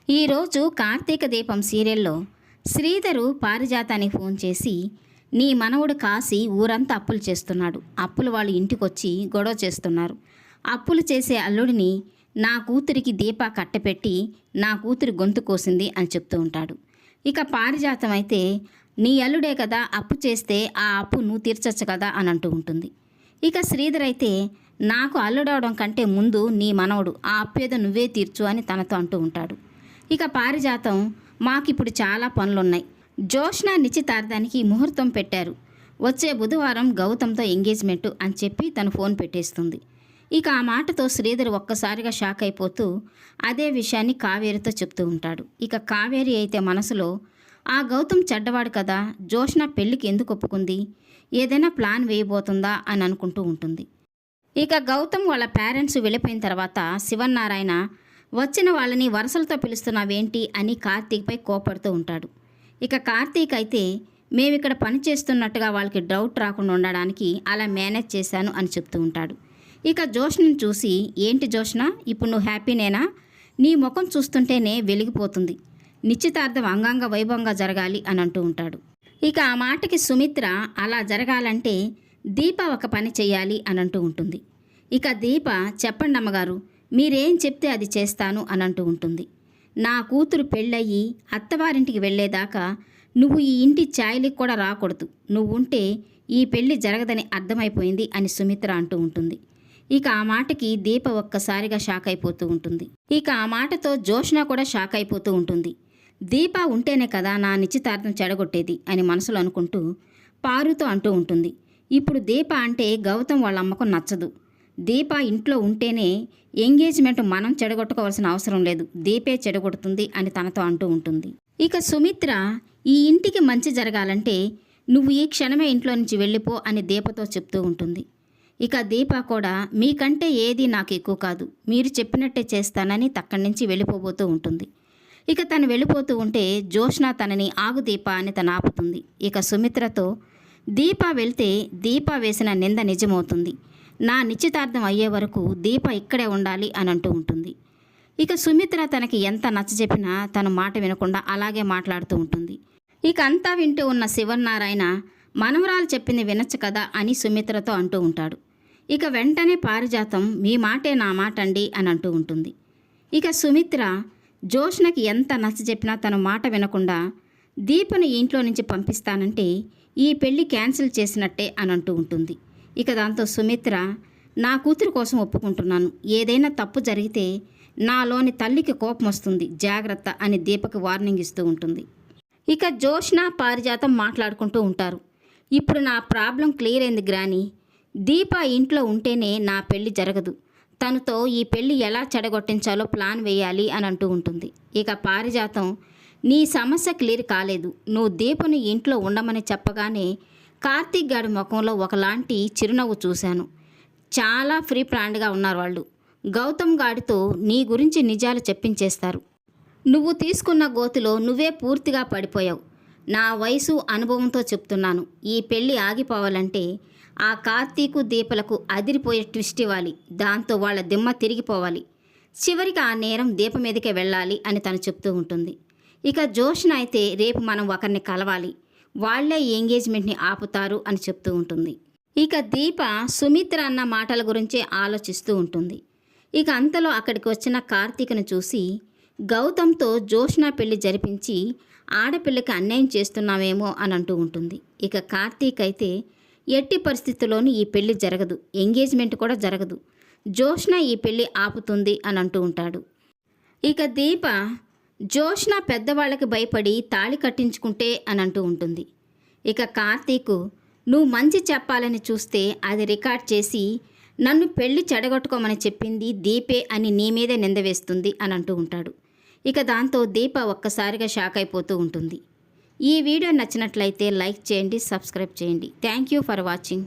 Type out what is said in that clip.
ఈరోజు కార్తీక దీపం సీరియల్లో శ్రీధరు పారిజాతానికి ఫోన్ చేసి, నీ మనవడు కాసి ఊరంతా అప్పులు చేస్తున్నాడు, అప్పులు వాళ్ళు ఇంటికొచ్చి గొడవ చేస్తున్నారు, అప్పులు చేసే అల్లుడిని నా కూతురికి దీప కట్టపెట్టి నా కూతురి గొంతు కోసింది అని చెప్తూ ఉంటాడు. ఇక పారిజాతం అయితే, నీ అల్లుడే కదా అప్పు చేస్తే ఆ అప్పు నువ్వు తీర్చచ్చు కదా అని అంటూ ఉంటుంది. ఇక శ్రీధర్ అయితే, నాకు అల్లుడవడం కంటే ముందు నీ మనవడు, ఆ అప్పేదో నువ్వే తీర్చు అని తనతో అంటూ ఉంటాడు. ఇక పారిజాతం, మాకిప్పుడు చాలా పనులున్నాయి, జోష్న నిశ్చితార్థానికి ముహూర్తం పెట్టారు, వచ్చే బుధవారం గౌతమ్తో ఎంగేజ్మెంటు అని చెప్పి తను ఫోన్ పెట్టేస్తుంది. ఇక ఆ మాటతో శ్రీధర్ ఒక్కసారిగా షాక్ అయిపోతూ అదే విషయాన్ని కావేరితో చెప్తూ ఉంటాడు. ఇక కావేరి అయితే మనసులో, ఆ గౌతమ్ చెడ్డవాడు కదా, జోష్న పెళ్ళికి ఎందుకు ఒప్పుకుంది, ఏదైనా ప్లాన్ వేయబోతుందా అని అనుకుంటూ ఉంటుంది. ఇక గౌతమ్ వాళ్ళ పేరెంట్స్ వెళ్ళిపోయిన తర్వాత శివన్నారాయణ, వచ్చిన వాళ్ళని వరుసలతో పిలుస్తున్నావేంటి అని కార్తీక్పై కోపడుతూ ఉంటాడు. ఇక కార్తీక్ అయితే, మేమిక్కడ పని చేస్తున్నట్టుగా వాళ్ళకి డౌట్ రాకుండా ఉండడానికి అలా మేనేజ్ చేశాను అని చెప్తూ ఉంటాడు. ఇక జోష్ని చూసి, ఏంటి జోష్న, ఇప్పుడు నువ్వు హ్యాపీనేనా, నీ ముఖం చూస్తుంటేనే వెలిగిపోతుంది, నిశ్చితార్థం అంగాంగ వైభవంగా జరగాలి అని అంటూ ఉంటాడు. ఇక ఆ మాటకి సుమిత్ర, అలా జరగాలంటే దీప ఒక పని చెయ్యాలి అని అంటూ ఉంటుంది. ఇక దీప, చెప్పండి అమ్మగారు, మీరేం చెప్తే అది చేస్తాను అని అంటూ ఉంటుంది. నా కూతురు పెళ్ళయ్యి అత్తవారింటికి వెళ్ళేదాకా నువ్వు ఈ ఇంటి ఛాయలికి కూడా రాకూడదు, నువ్వుంటే ఈ పెళ్ళి జరగదని అర్థమైపోయింది అని సుమిత్ర అంటూ ఉంటుంది. ఇక ఆ మాటకి దీప ఒక్కసారిగా షాక్ అయిపోతూ ఉంటుంది. ఇక ఆ మాటతో జోష్న కూడా షాక్ అయిపోతూ ఉంటుంది. దీప ఉంటేనే కదా నా నిశ్చితార్థం చెడగొట్టేది అని మనసులో అనుకుంటూ పారుతో అంటూ ఉంటుంది. ఇప్పుడు దీప అంటే గౌతమ్ వాళ్ళ అమ్మకు నచ్చదు, దీప ఇంట్లో ఉంటేనే ఎంగేజ్మెంట్ మనం చెడగొట్టుకోవాల్సిన అవసరం లేదు, దీపే చెడగొడుతుంది అని తనతో అంటూ ఉంటుంది. ఇక సుమిత్ర, ఈ ఇంటికి మంచి జరగాలంటే నువ్వు ఈ క్షణమే ఇంట్లో నుంచి వెళ్ళిపో అని దీపతో చెప్తూ ఉంటుంది. ఇక దీప కూడా, మీకంటే ఏది నాకు ఎక్కువ కాదు, మీరు చెప్పినట్టే చేస్తానని అక్కడి నుంచి వెళ్ళిపోబోతూ ఉంటుంది. ఇక తను వెళ్ళిపోతూ ఉంటే జోష్న తనని, ఆగు దీప అని తను ఆపుతుంది. ఇక సుమిత్రతో, దీప వెళ్తే దీప వేసిన నింద నిజమవుతుంది, నా నిశ్చితార్థం అయ్యే వరకు దీప ఇక్కడే ఉండాలి అని అంటూ ఉంటుంది. ఇక సుమిత్ర తనకి ఎంత నచ్చజెప్పినా తన మాట వినకుండా అలాగే మాట్లాడుతూ ఉంటుంది. ఇక అంతా వింటూ ఉన్న శివన్నారాయణ, మనవరాలు చెప్పింది వినొచ్చు కదా అని సుమిత్రతో అంటూ ఉంటాడు. ఇక వెంటనే పారిజాతం, మీ మాటే నా మాట అండి అని అంటూ ఉంటుంది. ఇక సుమిత్ర జోష్నకి ఎంత నచ్చజెప్పినా తన మాట వినకుండా దీపను ఇంట్లో నుంచి పంపిస్తానంటే ఈ పెళ్ళి క్యాన్సిల్ చేసినట్టే అని అంటూ ఉంటుంది. ఇక దాంతో సుమిత్ర, నా కూతురు కోసం ఒప్పుకుంటున్నాను, ఏదైనా తప్పు జరిగితే నాలోని తల్లికి కోపం వస్తుంది, జాగ్రత్త అని దీపకి వార్నింగ్ ఇస్తూ ఉంటుంది. ఇక జోష్న పారిజాతం మాట్లాడుకుంటూ ఉంటారు. ఇప్పుడు నా ప్రాబ్లం క్లియర్ అయింది గ్రాని, దీప ఇంట్లో ఉంటేనే నా పెళ్ళి జరగదు, తనతో ఈ పెళ్ళి ఎలా చెడగొట్టించాలో ప్లాన్ వేయాలి అని అంటూ ఉంటుంది. ఇక పారిజాతం, నీ సమస్య క్లియర్ కాలేదు, నువ్వు దీపను ఇంట్లో ఉండమని చెప్పగానే కార్తీక్ గారి ముఖంలో ఒకలాంటి చిరునవ్వు చూశాను, చాలా ఫ్రీ ప్లాన్డ్గా ఉన్నారు వాళ్ళు, గౌతమ్ గాడితో నీ గురించి నిజాలు చెప్పించేస్తారు, నువ్వు తీసుకున్న గోతిలో నువ్వే పూర్తిగా పడిపోయావు, నా వయసు అనుభవంతో చెప్తున్నాను, ఈ పెళ్ళి ఆగిపోవాలంటే ఆ కార్తీకు దీపలకు అదిరిపోయే ట్విస్ట్ ఇవ్వాలి, దాంతో వాళ్ళ దిమ్మ తిరిగిపోవాలి, చివరికి ఆ నేరం దీప మీదకే వెళ్ళాలి అని తను చెప్తూ ఉంటుంది. ఇక జోష్న అయితే, రేపు మనం ఒకరిని కలవాలి, వాళ్లే ఎంగేజ్మెంట్ని ఆపుతారు అని చెప్తూ ఉంటుంది. ఇక దీప సుమిత్ర అన్న మాటల గురించే ఆలోచిస్తూ ఉంటుంది. ఇక అంతలో అక్కడికి వచ్చిన కార్తీక్ను చూసి, గౌతమ్తో జోష్న పెళ్లి జరిపించి ఆడపిల్లకి అన్యాయం చేస్తున్నామేమో అని అంటూ ఉంటుంది. ఇక కార్తీక్ అయితే, ఎట్టి పరిస్థితుల్లోనూ ఈ పెళ్లి జరగదు, ఎంగేజ్మెంట్ కూడా జరగదు, జోష్న ఈ పెళ్లి ఆపుతుంది అని అంటూ ఉంటాడు. ఇక దీప, జోష్న పెద్దవాళ్ళకి భయపడి తాళి కట్టించుకుంటే అని అంటూ ఉంటుంది. ఇక కార్తీకు, నువ్వు మంచి చెప్పాలని చూస్తే అది రికార్డ్ చేసి నన్ను పెళ్లి చెడగొట్టుకోమని చెప్పింది దీపే అని నీ మీదే నింద వేస్తుంది అని అంటూ ఉంటాడు. ఇక దాంతో దీప ఒక్కసారిగా షాక్ అయిపోతూ ఉంటుంది. ఈ వీడియో నచ్చినట్లయితే లైక్ చేయండి, సబ్స్క్రైబ్ చేయండి. Thank you for watching.